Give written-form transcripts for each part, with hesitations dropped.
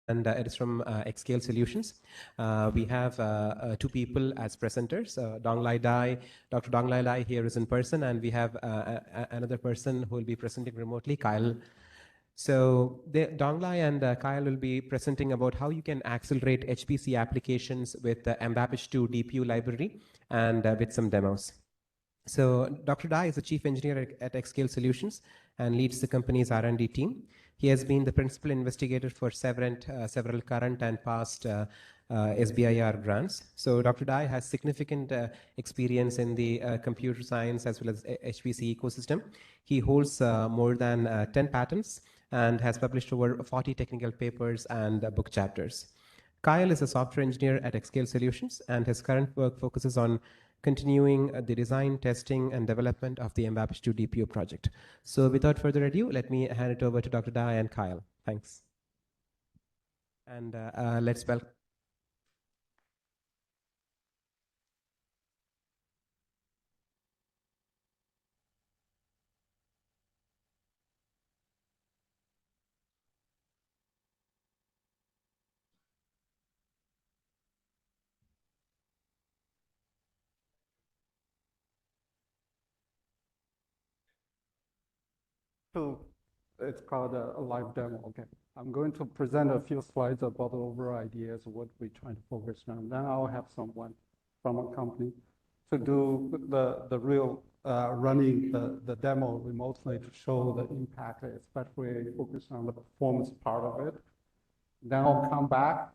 and it is from X-ScaleSolutions. We have two people as presenters, Donglai Dai. Dr. Donglai Dai here is in person, and we have another person who will be presenting remotely, Kyle. So Donglai and Kyle will be presenting about how you can accelerate HPC applications with the MVAPICH2 DPU library and with some demos. So Dr. Dai is the chief engineer at X-ScaleSolutions and leads the company's R&D team. He has been the principal investigator for several current and past SBIR grants. So Dr. Dai has significant experience in the computer science as well as HPC ecosystem. He holds more than 10 patents and has published over 40 technical papers and book chapters. Kyle is a software engineer at X-ScaleSolutions, and his current work focuses on continuing the design, testing, and development of the MVAPICH2 DPU project. So without further ado, let me hand it over to Dr. Dai and Kyle. Thanks. And let's welcome. So it's called a live demo. Okay, I'm going to present a few slides about the overall ideas, what we're trying to focus on. Then I'll have someone from a company to do the real running the demo remotely to show the impact, especially focus on the performance part of it. Then I'll come back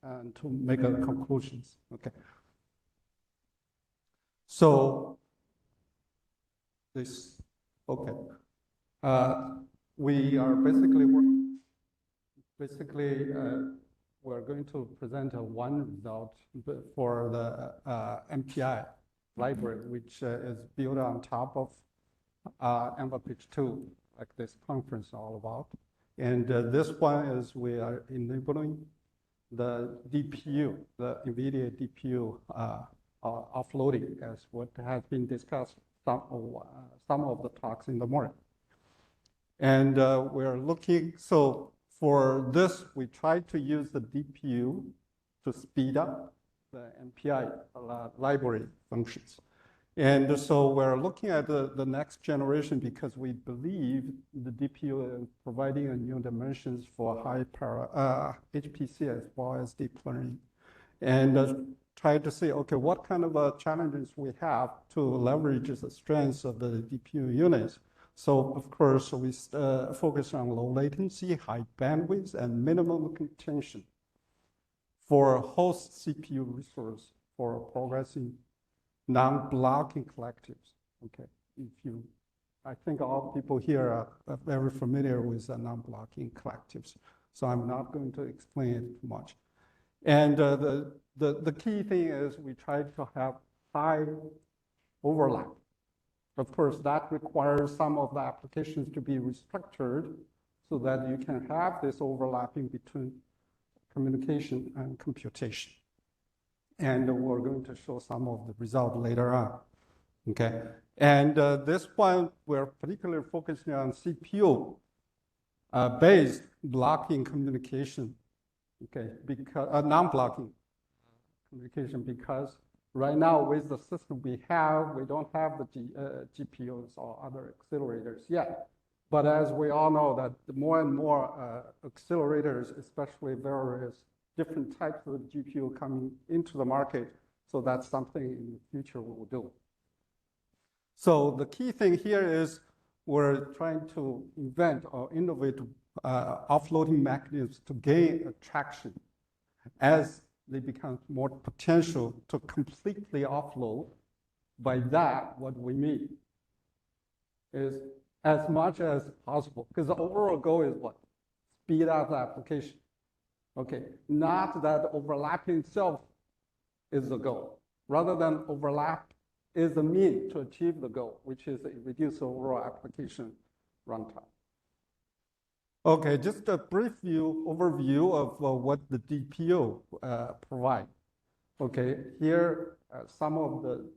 and to make a conclusions. Okay. So this, okay. We are basically we're going to present one result for the MPI library, which is built on top of MVAPICH2, like this conference all about. And this one is we are enabling the DPU, the NVIDIA DPU offloading, as what has been discussed some of the talks in the morning. And we're looking, so for this, we try to use the DPU to speed up the MPI library functions. And so we're looking at the next generation because we believe the DPU is providing a new dimensions for high power HPC as well as deep learning. And try to see, okay, what kind of challenges we have to leverage the strengths of the DPU units. So of course, we focus on low latency, high bandwidth, and minimum contention for host CPU resource for progressing non-blocking collectives. Okay, I think all people here are very familiar with non-blocking collectives, so I'm not going to explain it too much. And the key thing is we try to have high overlap. Of course, that requires some of the applications to be restructured so that you can have this overlapping between communication and computation. And we're going to show some of the result later on. Okay, and this one, we're particularly focusing on CPU based blocking communication, okay, because non-blocking communication, because right now with the system we don't have the GPUs or other accelerators yet. But as we all know that more and more accelerators, especially various different types of GPU coming into the market, so that's something in the future we will do. So the key thing here is we're trying to invent or innovate offloading mechanisms to gain traction as they become more potential to completely offload. By that, what we mean is as much as possible, because the overall goal is what? Speed up the application. Okay, not that overlapping itself is the goal. Rather than overlap is the mean to achieve the goal, which is reduce overall application runtime. Okay, just a brief overview of what the DPU provide. Okay, here some of the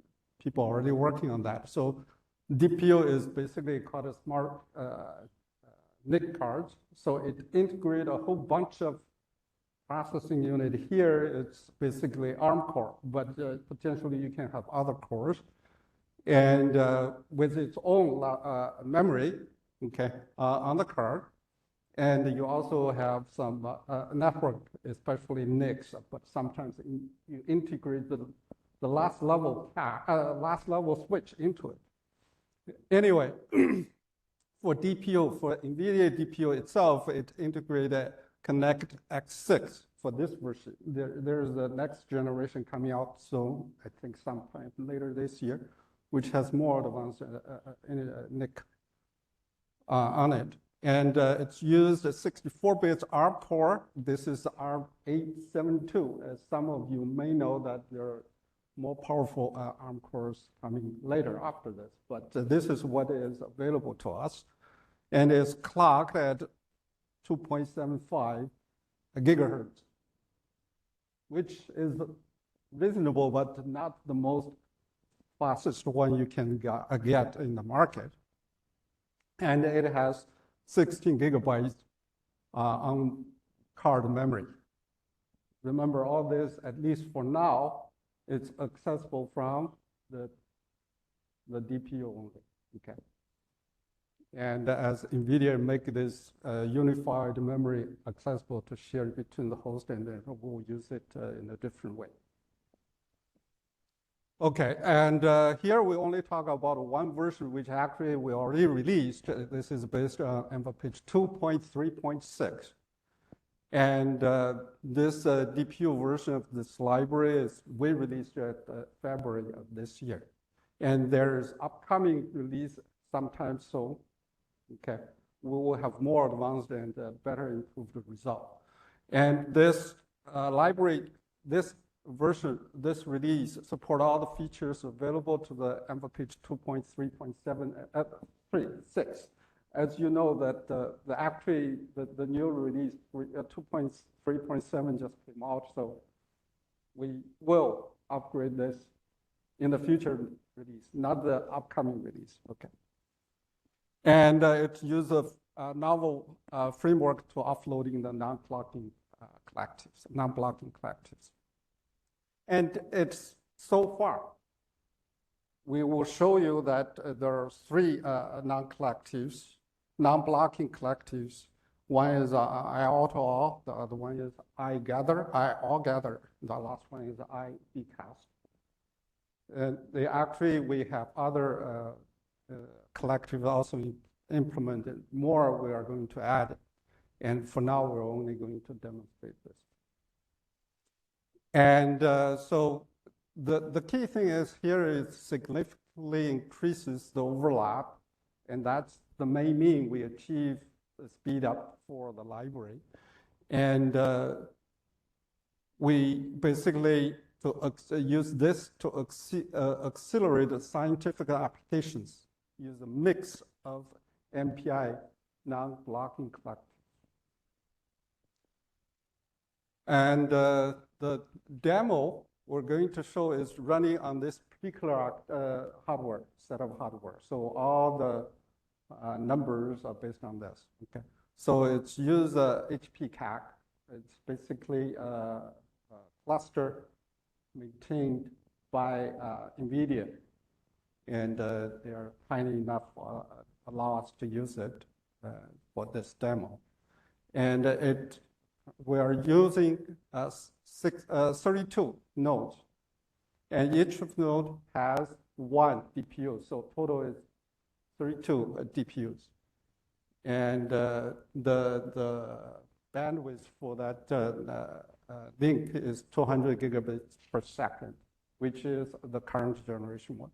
people already working on that. So DPU is basically called a smart NIC cards. So it integrates a whole bunch of processing unit here, it's basically ARM core, but potentially you can have other cores. And with its own memory, okay, on the card. And you also have some network, especially NICs, but sometimes you integrate the last level switch into it. Anyway, for DPU, for NVIDIA DPU itself, it integrated Connect X6 for this version. There's the next generation coming out soon, I think sometime later this year, which has more advanced NIC on it. And it's used a 64-bit ARM core. This is ARM872. As some of you may know that there are more powerful ARM cores coming later after this. But this is what is available to us. And it's clocked at 2.75 gigahertz, which is reasonable, but not the most fastest one you can get in the market. And it has 16 gigabytes on card memory. Remember, all this, at least for now, it's accessible from the DPU only, okay? And as NVIDIA make this unified memory accessible to share between the host, and then we'll use it in a different way. Okay, and here we only talk about one version, which actually we already released. This is based on MVAPICH2 2.3.6. And this DPU version of this library we released at February of this year. And there's upcoming release sometime soon. Okay, we will have more advanced and better improved result. And this library, this version, this release support all the features available to the MVAPICH 2.3.7.6. As you know that the new release 2.3.7 just came out, so we will upgrade this in the future release, not the upcoming release. Okay. And it uses a novel framework to offloading the non-blocking collectives. And it's so far, we will show you that there are three non-blocking collectives. One is I auto all, the other one is I all gather, the last one is I decast. And we have other collectives also implemented. More we are going to add. And for now, we're only going to demonstrate this. And so the key thing is here is significantly increases the overlap. And that's the main mean we achieve the speed up for the library. And we basically use this to accelerate the scientific applications, use a mix of MPI non-blocking collectives. And the demo we're going to show is running on this particular hardware, set of hardware. So all the numbers are based on this, okay? So it's use HPCAC. It's basically a cluster maintained by NVIDIA. And they are tiny enough allow us to use it for this demo. And we are using 32 nodes. And each node has one DPU. So total is 32 DPUs. And the bandwidth for that link is 200 gigabits per second, which is the current generation one.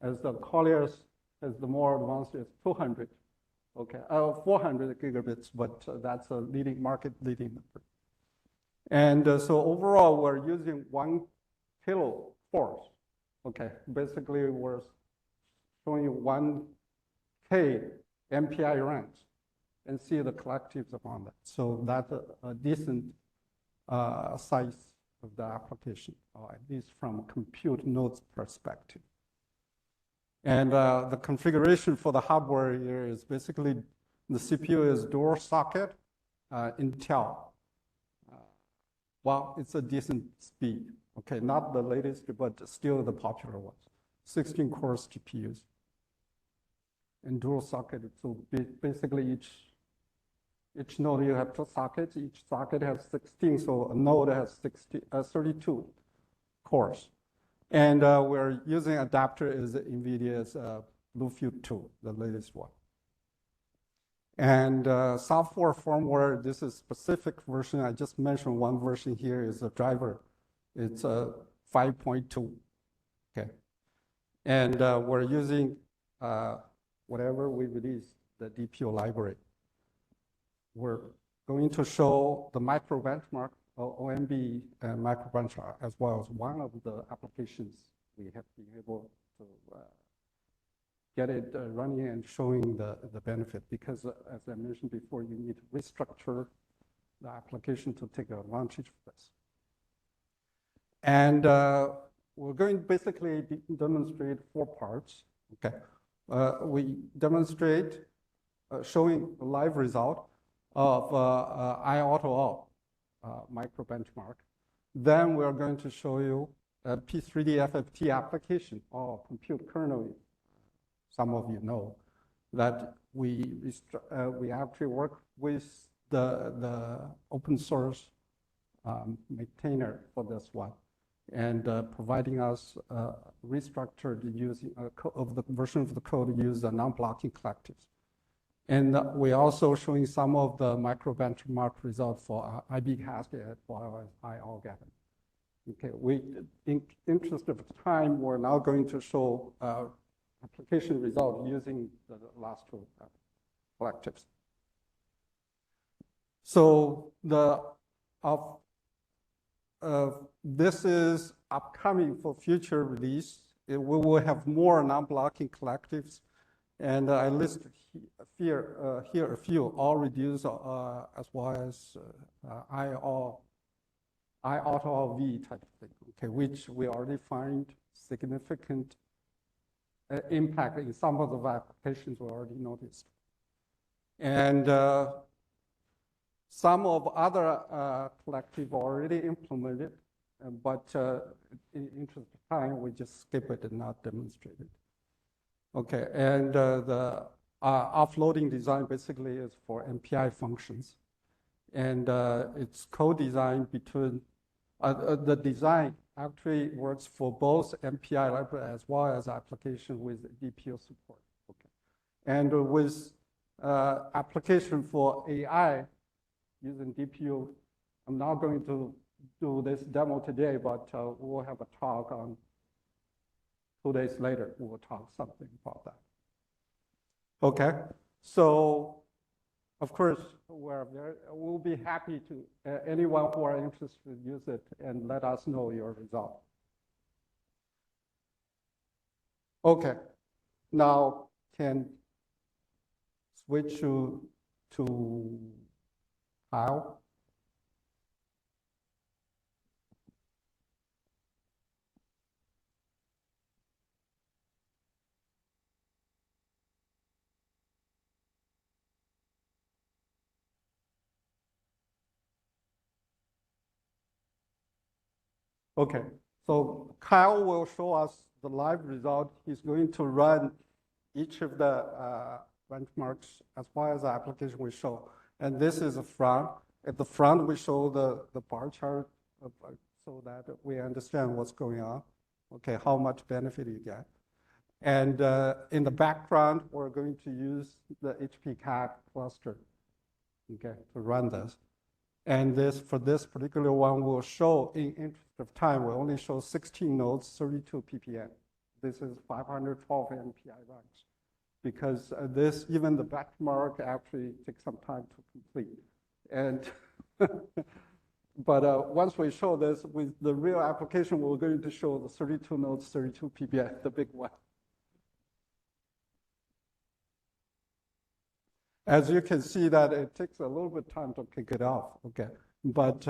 As the Colliers, as the more advanced is 200, okay, 400 gigabits, but that's a market leading number. And so overall, we're using 1 kilo cores, okay? Basically, we're showing you 1K MPI range and see the collectives upon that. So that's a decent size of the application, or at least from a compute nodes perspective. And the configuration for the hardware here is basically the CPU is dual socket, Intel well, it's a decent speed. Okay, not the latest, but still the popular ones. 16 cores GPUs and dual socket. So basically each node you have 2 sockets. Each socket has 16, so a node has 32 cores. And we're using adapter is NVIDIA's BlueField-2, the latest one. And software firmware, this is specific version. I just mentioned one version here is a driver. It's a 5.2, okay. And we're using whatever we release, the DPU library. We're going to show the micro benchmark, OMB and micro benchmark, as well as one of the applications we have been able to get it running and showing the benefit, because as I mentioned before, you need to restructure the application to take advantage of this. And we're going to basically demonstrate 4 parts, okay? We demonstrate showing a live result of IAutoAll micro benchmark. Then we're going to show you a P3D FFT application or compute kernel. Some of you know that we actually work with the open source maintainer for this one, and providing us restructured using of the version of the code use the non-blocking collectives. And we're also showing some of the micro benchmark results for IB-Cascade as well as IAllGAN. Okay, in interest of time, we're now going to show application result using the last 2 collectives. So this is upcoming for future release. We will have more non-blocking collectives, and I list here a few, all reduced as well as IAutoAll V type of thing, okay, which we already find significant impact in some of the applications we already noticed. And some of other collective already implemented, but in interest of time, we just skip it and not demonstrate it. Okay, and the offloading design basically is for MPI functions. And it's co-designed between, the design actually works for both MPI library as well as application with DPU support. Okay, and with application for AI using DPU, I'm not going to do this demo today, but we'll have a talk on 2 days later. We'll talk something about that. Okay, so of course, we'll be happy to, anyone who are interested, use it and let us know your result. Okay, now can switch to Kyle. Okay, so Kyle will show us the live result. He's going to run each of the benchmarks as well as the application we show. And this is the front. At the front, we show the bar chart so that we understand what's going on, okay, how much benefit you get. And in the background, we're going to use the HPC cluster, okay, to run this. And for this particular one, we'll show, in interest of time, we'll only show 16 nodes, 32 ppm. This is 512 MPI runs, because even the benchmark actually takes some time to complete. And but once we show this with the real application, we're going to show the 32 nodes, 32 ppm, the big one. As you can see that it takes a little bit of time to kick it off, okay? But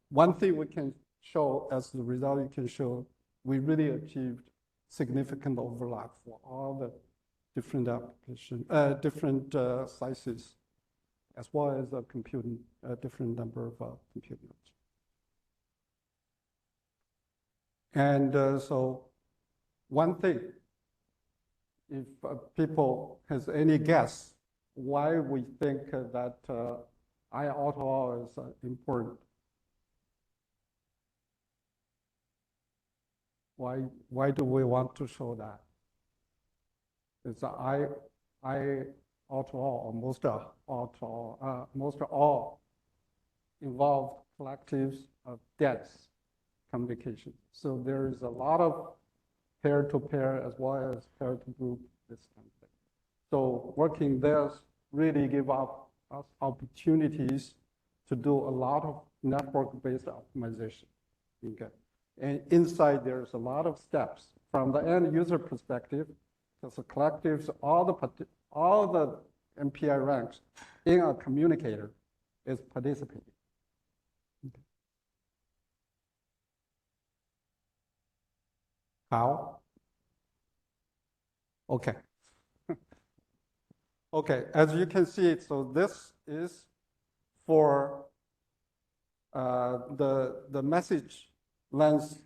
one thing we can show as the result you can show, we really achieved significant overlap for all the different application, different sizes as well as a computing, a different number of compute nodes. And so one thing, if people has any guess why we think that I auto is important. Why do we want to show that? It's I auto or most all involved collectives of dense communication. So there is a lot of pair-to-pair as well as pair-to-group, this kind of thing. So working this really give us opportunities to do a lot of network-based optimization. Okay. And inside there's a lot of steps from the end user perspective, because the collectives, all the MPI ranks in a communicator is participating. Okay. How? Okay. Okay, as you can see, so this is for the message length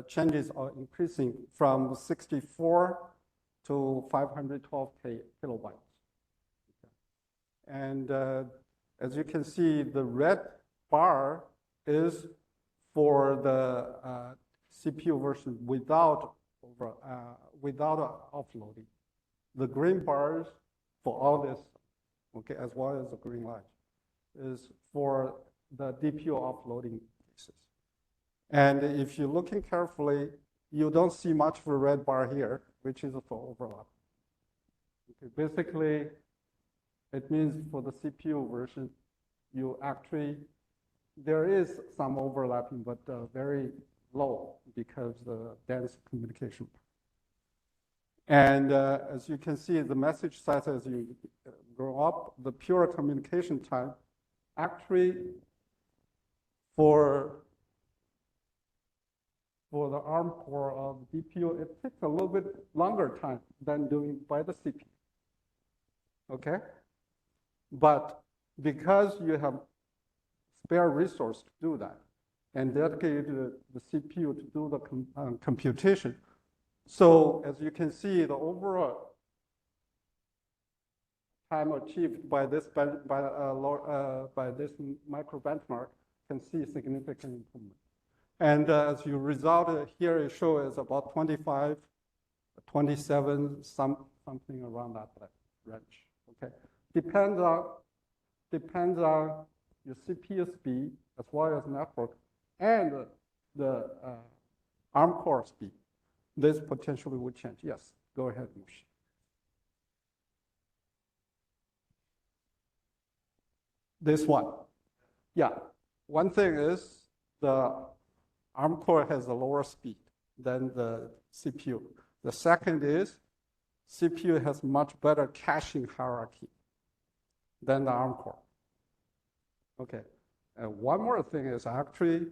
changes are increasing from 64 to 512 kilobytes. Okay. And as you can see, the red bar is for the CPU version without offloading. The green bars for all this, okay, as well as the green line, is for the DPU offloading cases. And if you're looking carefully, you don't see much of a red bar here, which is for overlap. Okay, basically, it means for the CPU version, you actually, there is some overlapping, but very low because the dense communication. And as you can see, the message size as you grow up, the pure communication time, actually for the ARM core of DPU, it takes a little bit longer time than doing by the CPU. Okay? But because you have spare resource to do that and dedicated the CPU to do the computation, so as you can see, the overall time achieved by this micro benchmark can see significant improvement. And as you result here, it shows about 25, 27, something around that range. Okay, depends on your CPU speed as well as network and the ARM core speed. This potentially would change. Yes, go ahead, Mushi. This one. Yeah, one thing is the ARM core has a lower speed than the CPU. The second is CPU has much better caching hierarchy than the ARM core. Okay, and one more thing is actually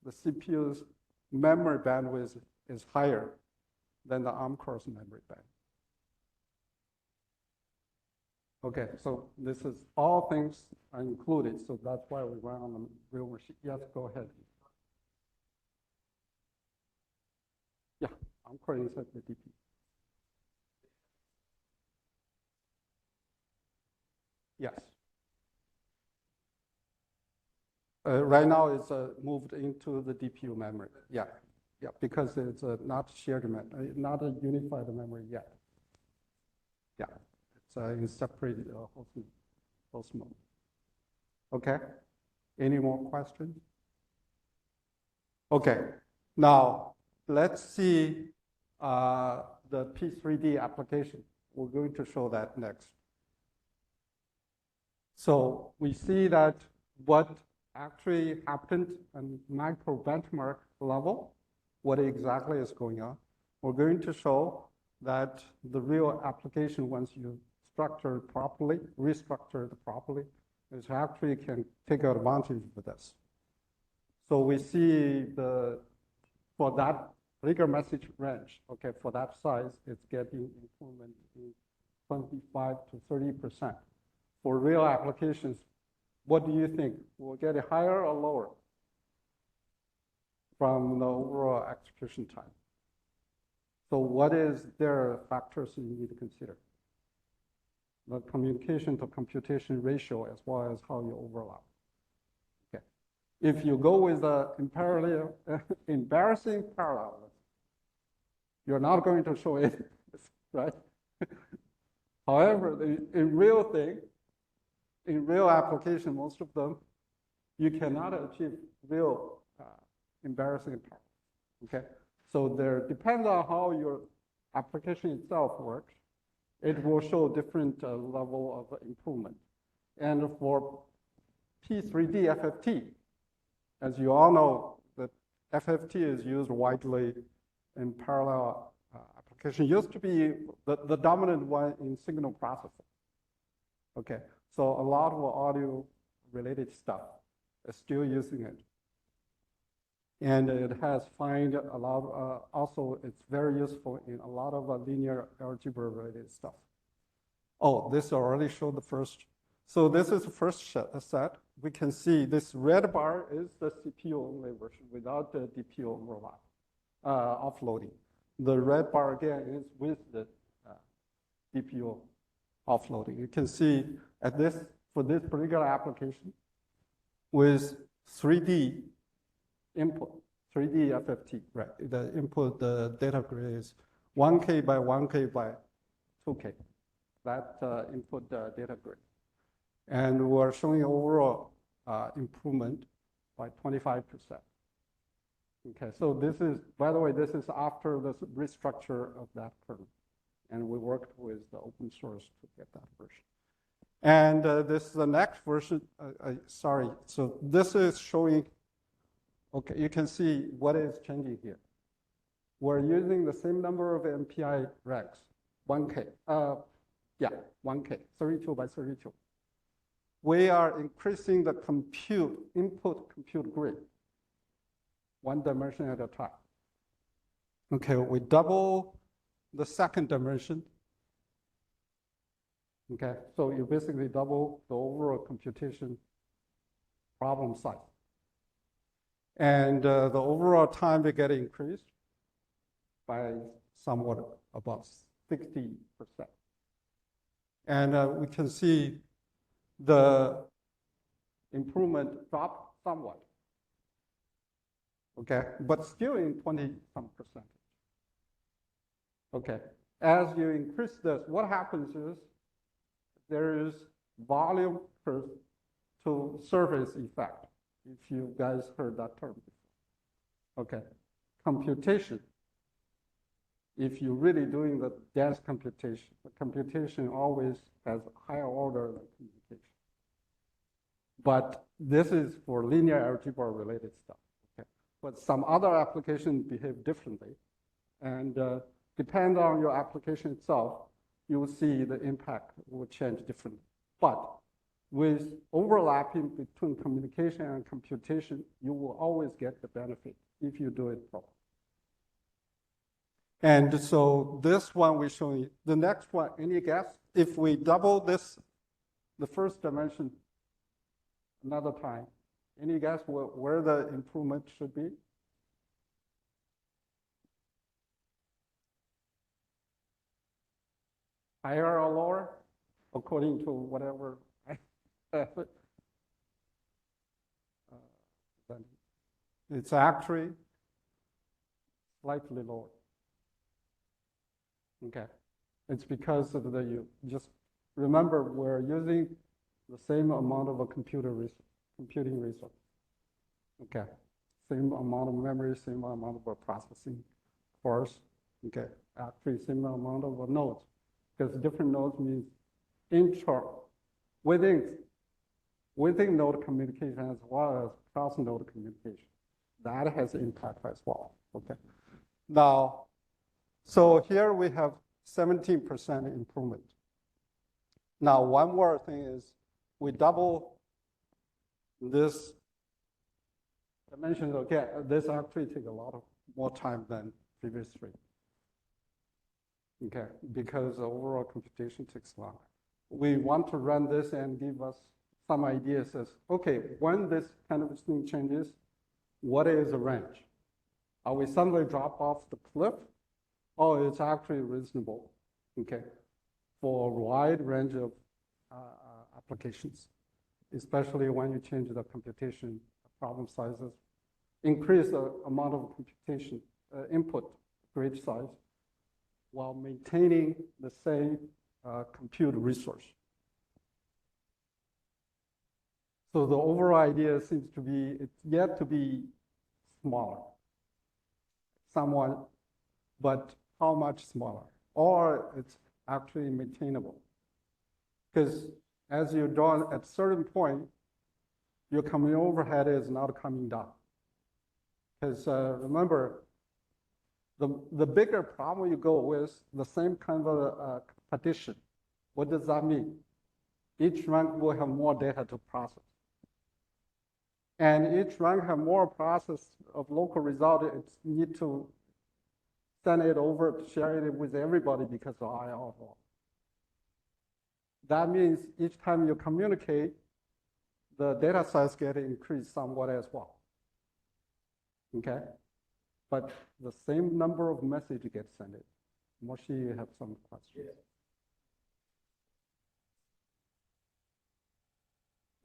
the CPU's memory bandwidth is higher than the ARM core's memory band. Okay, so this is all things are included, so that's why we run on the real machine. Yes, go ahead. Yeah, ARM core inside the DPU. Yes. Right now, it's moved into the DPU memory. Yeah, yeah, because it's not shared memory, not a unified memory yet. Yeah, it's in separated host mode. Okay, any more questions? Okay, now let's see the P3D application. We're going to show that next. So we see that what actually happened on micro benchmark level, what exactly is going on. We're going to show that the real application, once you structure it properly, restructure it properly, is actually can take advantage of this. So we see for that bigger message range, okay, for that size, it's getting improvement in 25 to 30%. for real applications, what do you think? Will get it higher or lower from the overall execution time? So what is their factors you need to consider? The communication to computation ratio as well as how you overlap. Okay. If you go with the embarrassing parallelism, you're not going to show it, right? However, in real application, most of them, you cannot achieve real embarrassing parallel. Okay? So there depends on how your application itself works. It will show different level of improvement. And for P3D FFT, as you all know, the FFT is used widely in parallel application. Used to be the dominant one in signal processing. Okay, so a lot of audio related stuff is still using it. And it has found a lot, also it's very useful in a lot of linear algebra related stuff. Oh, this already showed the first. So this is the first set. We can see this red bar is the CPU only version without the DPU overlap, offloading. The red bar again is with the DPU offloading. You can see at this, for this particular application, with 3D input, 3D FFT, right? The input, the data grid is 1K by 1K by 2K. That input data grid. And we're showing overall improvement by 25%. Okay, so this is, by the way, this is after the restructure of that curve. And we worked with the open source to get that version. And this is the next version, sorry. So this is showing, okay, you can see what is changing here. We're using the same number of MPI racks, 1K. Yeah, 1K, 32 by 32. We are increasing the input compute grid, one dimension at a time. Okay, we double the second dimension. Okay, so you basically double the overall computation problem size. And the overall time will get increased by somewhat above 60%. And we can see the improvement drop somewhat. Okay, but still in 20-some percent. Okay, as you increase this, what happens is there is volume to surface effect, if you guys heard that term before. Okay, computation. If you're really doing the dense computation, the computation always has a higher order than communication. But this is for linear algebra related stuff. Okay? But some other applications behave differently. And depend on your application itself, you will see the impact will change differently. But with overlapping between communication and computation, you will always get the benefit if you do it properly. And so this one we're showing, the next one, any guess? If we double this, the first dimension another time, any guess where the improvement should be? Higher or lower, according to whatever I it's actually slightly lower. Okay, it's because of you just remember we're using the same amount of a computing resource. Okay, same amount of memory, same amount of processing cores. Okay, actually same amount of nodes, because different nodes means within node communication as well as cross node communication. That has impact as well. Okay, now. So here we have 17% improvement. Now, one more thing is we double this dimension again. This actually takes a lot of more time than previous three. Okay, because the overall computation takes longer. we want to run this and give us some ideas as, okay, when this kind of thing changes, what is the range? Are we suddenly drop off the cliff? Or it's actually reasonable, okay, for a wide range of applications, especially when you change the computation problem sizes, increase the amount of computation input grid size while maintaining the same compute resource. So the overall idea seems to be, it's yet to be smaller, somewhat, but how much smaller? Or it's actually maintainable. Because as you draw at a certain point, your computing overhead is not coming down. Because remember, the bigger problem you go with, the same kind of partition. What does that mean? Each rank will have more data to process. And each rank have more process of local result. It need to send it over, share it with everybody because of IO. That means each time you communicate, the data size get increased somewhat as well. Okay? But the same number of messages get sent. Moshi, you have some questions?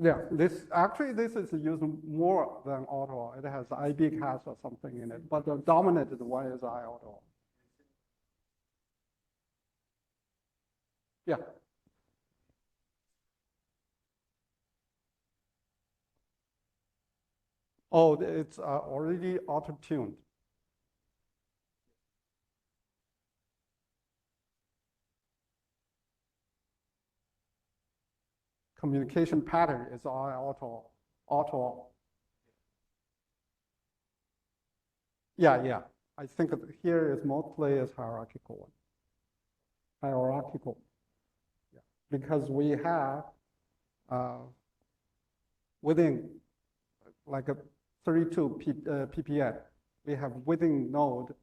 Yeah, this is used more than auto. It has IB has or something in it, but the dominant one is IAuto. Yeah. Oh, it's already auto-tuned. Communication pattern is auto. Yeah. I think here is mostly is hierarchical one. Hierarchical. Yeah. Because we have within like a 32 ppm, we have within node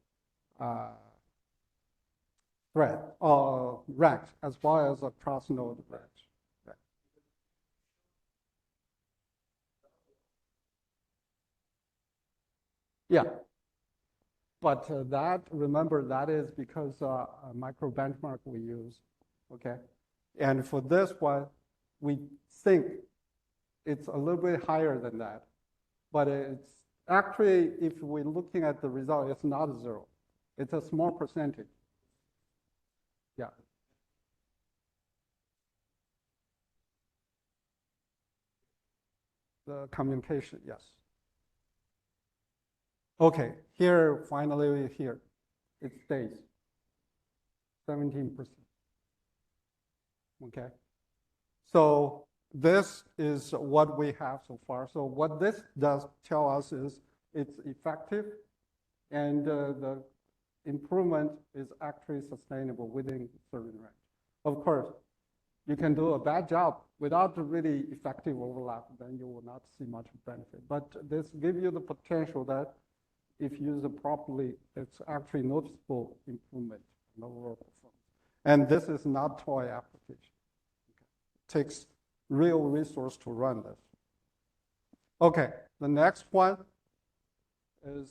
thread or rank as well as a cross node range. Yeah, but remember, that is because a micro benchmark we use, okay? And for this one, we think it's a little bit higher than that, but it's actually, if we're looking at the result, it's not zero. It's a small percentage. Yeah. The communication, yes. Okay, here, finally here, it stays 17%. Okay, so this is what we have so far. So what this does tell us is it's effective and the improvement is actually sustainable within a certain range. Of course, you can do a bad job without really effective overlap, then you will not see much benefit. But this gives you the potential that if used properly, it's actually noticeable improvement in overall performance. And this is not toy application. It takes real resource to run this. Okay, the next one is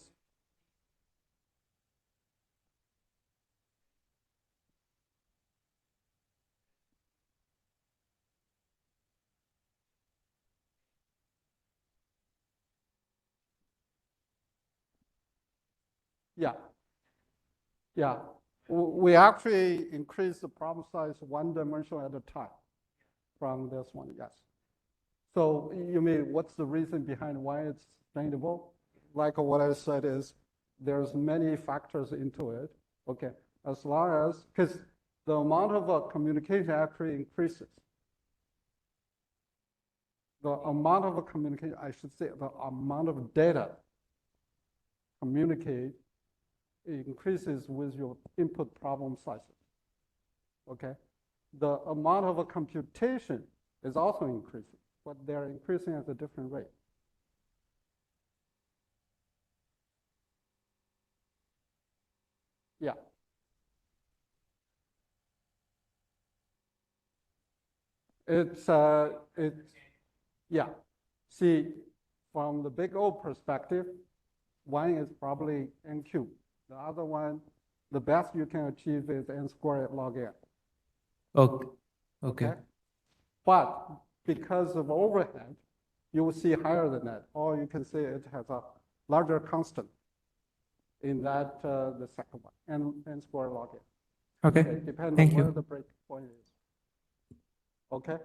yeah. We actually increase the problem size one dimension at a time from this one, yes. So you mean, what's the reason behind why it's sustainable? Like what I said is, there's many factors into it, okay? As long as, because the amount of communication actually increases. The amount of communication, I should say, the amount of data communicate increases with your input problem sizes, okay? The amount of computation is also increasing, but they're increasing at a different rate. Yeah. It's, yeah. See, from the big O perspective, one is probably n cubed. The other one, the best you can achieve is n squared log n. Okay. Okay. But because of overhead, you will see higher than that, or you can say it has a larger constant in that the second one, n squared log n. Okay. Depending Thank on where you. the break point is. Okay.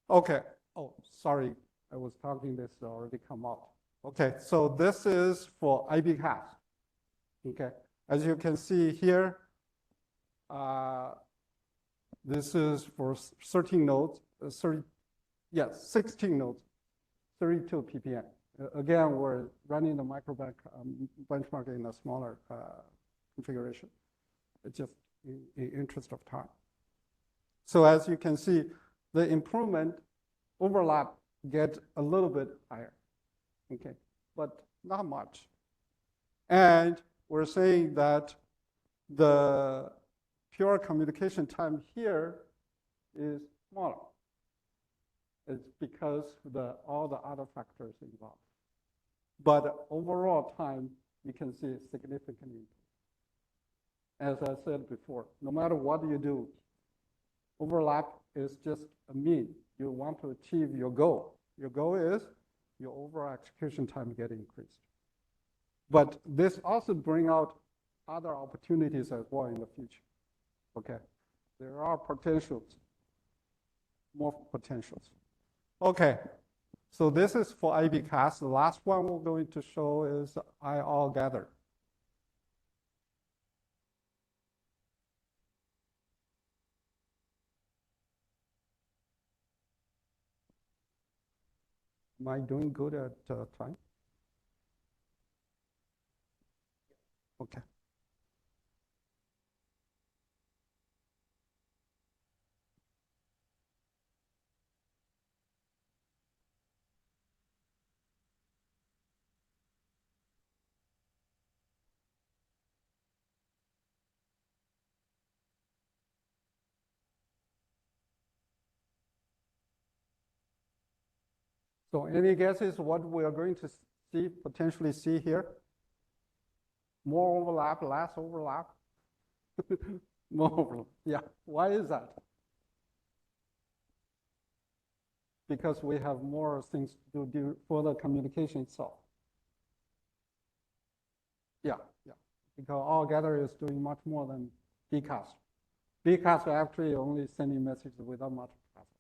Okay. Oh, sorry, I was talking. This already come out. Okay, so this is for IBCAS. Okay, as you can see here, this is for 13 nodes, 16 nodes, 32 ppm. Again, we're running the benchmark in a smaller configuration. It's just in interest of time. So as you can see, the improvement overlap get a little bit higher, okay, but not much. And we're saying that the pure communication time here is smaller. It's because all the other factors involved. But overall time, you can see significantly. As I said before, no matter what you do, overlap is just a mean. You want to achieve your goal. Your goal is your overall execution time get increased. But this also bring out other opportunities as well in the future. Okay, there are potentials, more potentials. Okay, so this is for IBCAS. The last one we're going to show is IR gather. Am I doing good at time? Okay. So any guesses what we are going to see, potentially see here? More overlap, less overlap? More overlap, yeah. Why is that? Because we have more things to do for the communication itself. Yeah, yeah. Because all gather is doing much more than bcast. Bcast are actually only sending messages without much process.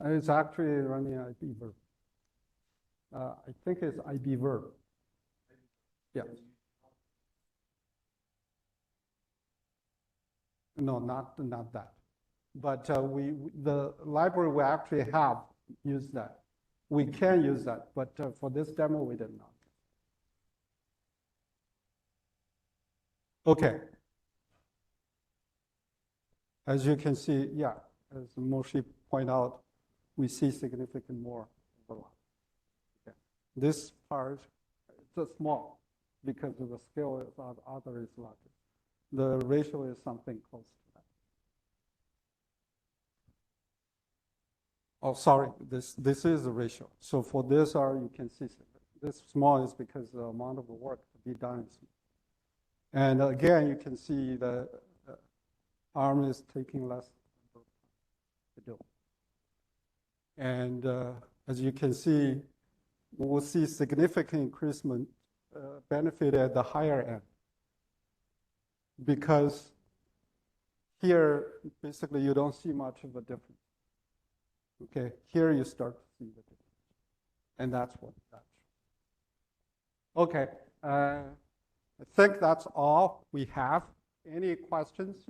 It's actually running IB verb. I think it's IB verb. Yeah. No, not that. But the library we actually have used that. We can use that, but for this demo, we did not. Okay. As you can see, yeah, as Moshe pointed out, we see significant more overlap. Okay. This part, it's small because of the scale is other is larger. The ratio is something close to that. Oh, sorry, this is the ratio. So for this R, you can see this small is because the amount of work to be done is small. And again, you can see the ARM is taking less to do. And as you can see, we'll see significant increasement benefit at the higher end. Because here, basically, you don't see much of a difference. Okay, here you start to see the difference. And that's what that's. Okay, I think that's all we have. Any questions?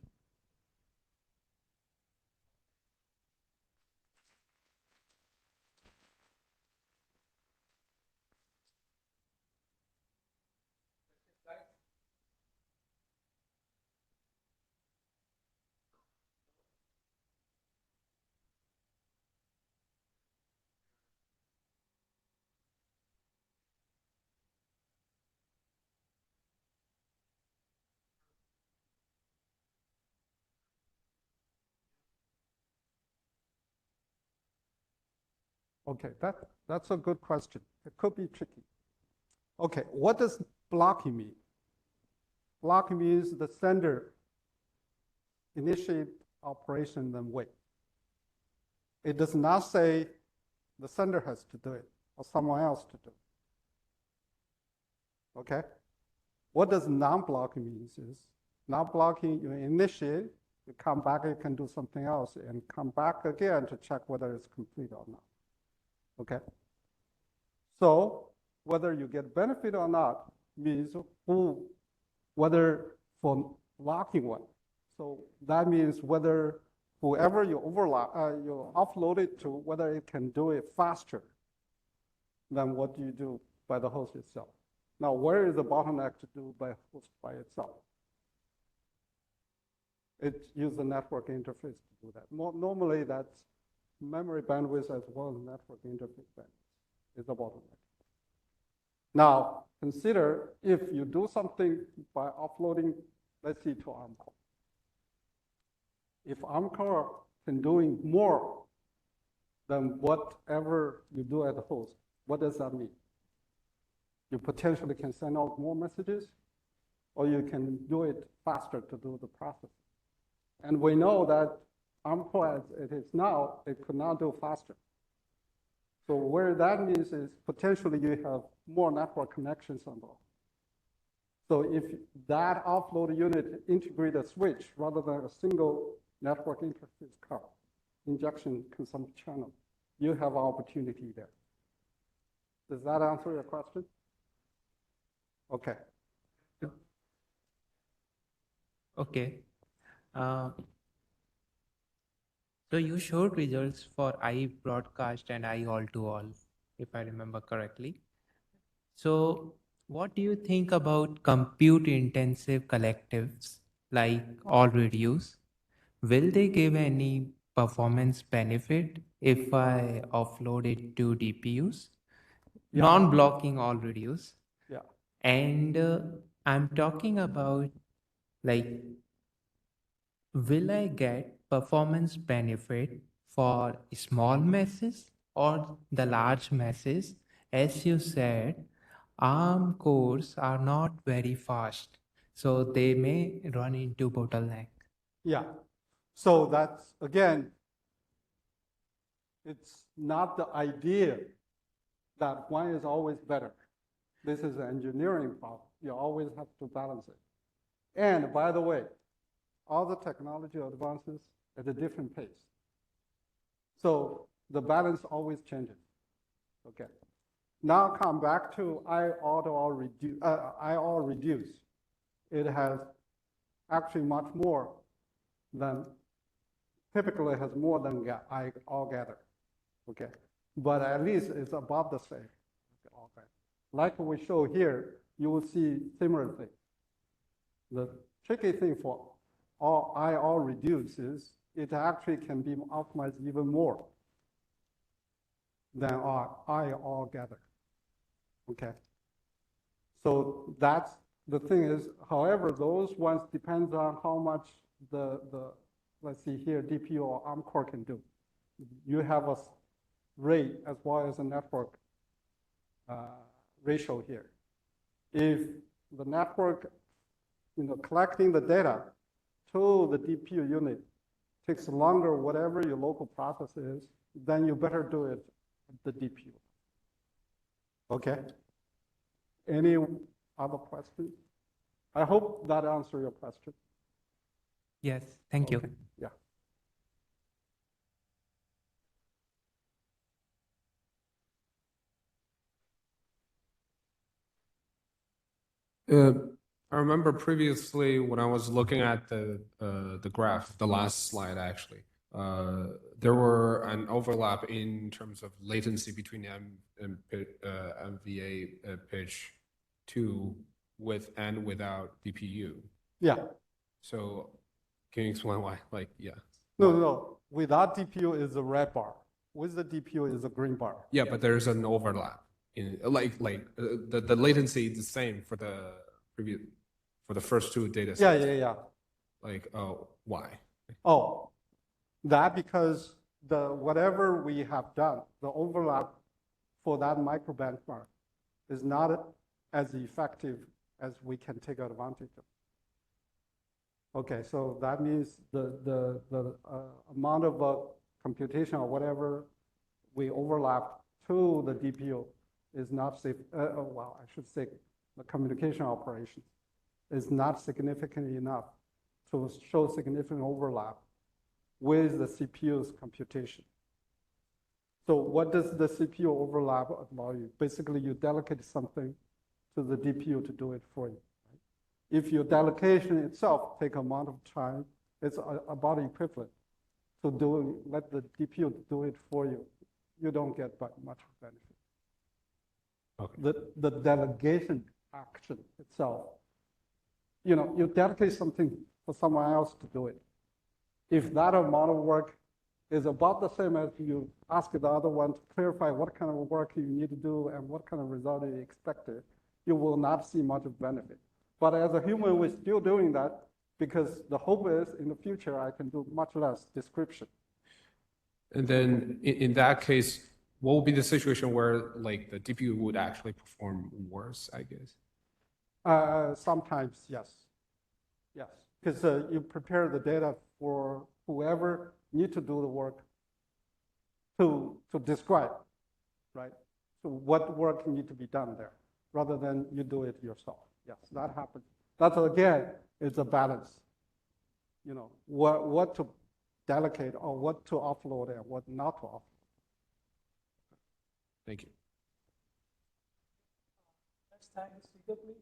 Okay, that's a good question. It could be tricky. Okay, what does blocking mean? Blocking means the sender initiate operation, then wait. It does not say the sender has to do it or someone else to do it. Okay? What does non-blocking means is non-blocking, you initiate, you come back, you can do something else, and come back again to check whether it's complete or not. Okay? So whether you get benefit or not means whether for blocking one. So that means whether whoever you you offload it to, whether it can do it faster than what you do by the host itself. Now, where is the bottleneck to do by host by itself? It uses the network interface to do that. Normally, that's memory bandwidth as well as network interface bandwidth is the bottleneck. Now, consider if you do something by offloading, let's see, to ARM core. If ARM core can doing more than whatever you do at the host, what does that mean? You potentially can send out more messages, or you can do it faster to do the processing. And we know that ARM core as it is now, it could not do faster. So where that means is potentially you have more network connections on board. So if that offload unit integrate a switch rather than a single network interface card, injection consumption channel, you have opportunity there. Does that answer your question? Okay. Okay. So you showed results for I broadcast and I all to all, if I remember correctly. So what do you think about compute intensive collectives like all reduce? Will they give any performance benefit if I offload it to DPUs? Yeah. Non-blocking all reduce. Yeah. And I'm talking about like, will I get performance benefit for small meshes or the large meshes? As you said, ARM cores are not very fast, so they may run into bottleneck. Yeah. So that's, again, it's not the idea that one is always better. This is an engineering problem. You always have to balance it. And by the way, all the technology advances at a different pace. So the balance always changes. Okay. Now come back to I all reduce. It has actually much more than, typically has more than I all gather. Okay. But at least it's above the same. Okay. Like we show here, you will see similar thing. The tricky thing for I all reduce is it actually can be optimized even more than I all gather. Okay. So that's the thing is, however, those ones depends on how much the let's see here, DPU or ARM core can do. You have a rate as well as a network ratio here. If the network, collecting the data to the DPU unit takes longer, whatever your local process is, then you better do it at the DPU. Okay? Any other questions? I hope that answers your question. Yes, thank you. Yeah. I remember previously when I was looking at the graph, the last slide actually, there were an overlap in terms of latency between MVAPICH2 with and without DPU. Yeah. So can you explain why? Like, yeah. No. Without DPU is a red bar. With the DPU is a green bar. Yeah, but there's an overlap in the latency is the same for the previous for the first two data sets. Yeah. Like, oh, why? Oh, that because whatever we have done, the overlap for that micro benchmark is not as effective as we can take advantage of. Okay, so that means the amount of computation or whatever we overlap to the DPU is not safe. Well, I should say the communication operations is not significant enough to show significant overlap with the CPU's computation. So what does the CPU overlap allow you? Basically, you delegate something to the DPU to do it for you. Right? If your delegation itself take amount of time, it's about equivalent to let the DPU do it for you. You don't get much benefit. Okay. The delegation action itself, you delegate something for someone else to do it. If that amount of work is about the same as you ask the other one to clarify what kind of work you need to do and what kind of result you expected, you will not see much of benefit. But as a human, we're still doing that because the hope is in the future I can do much less description. And then in that case, what would be the situation where like the DPU would actually perform worse, I guess? Sometimes, yes. Yes, because you prepare the data for whoever need to do the work to describe, right? So what work need to be done there, rather than you do it yourself. Yes, that happens. That's again, it's a balance. What to delegate or what to offload and what not to offload. Thank you. Next time, speaker, please.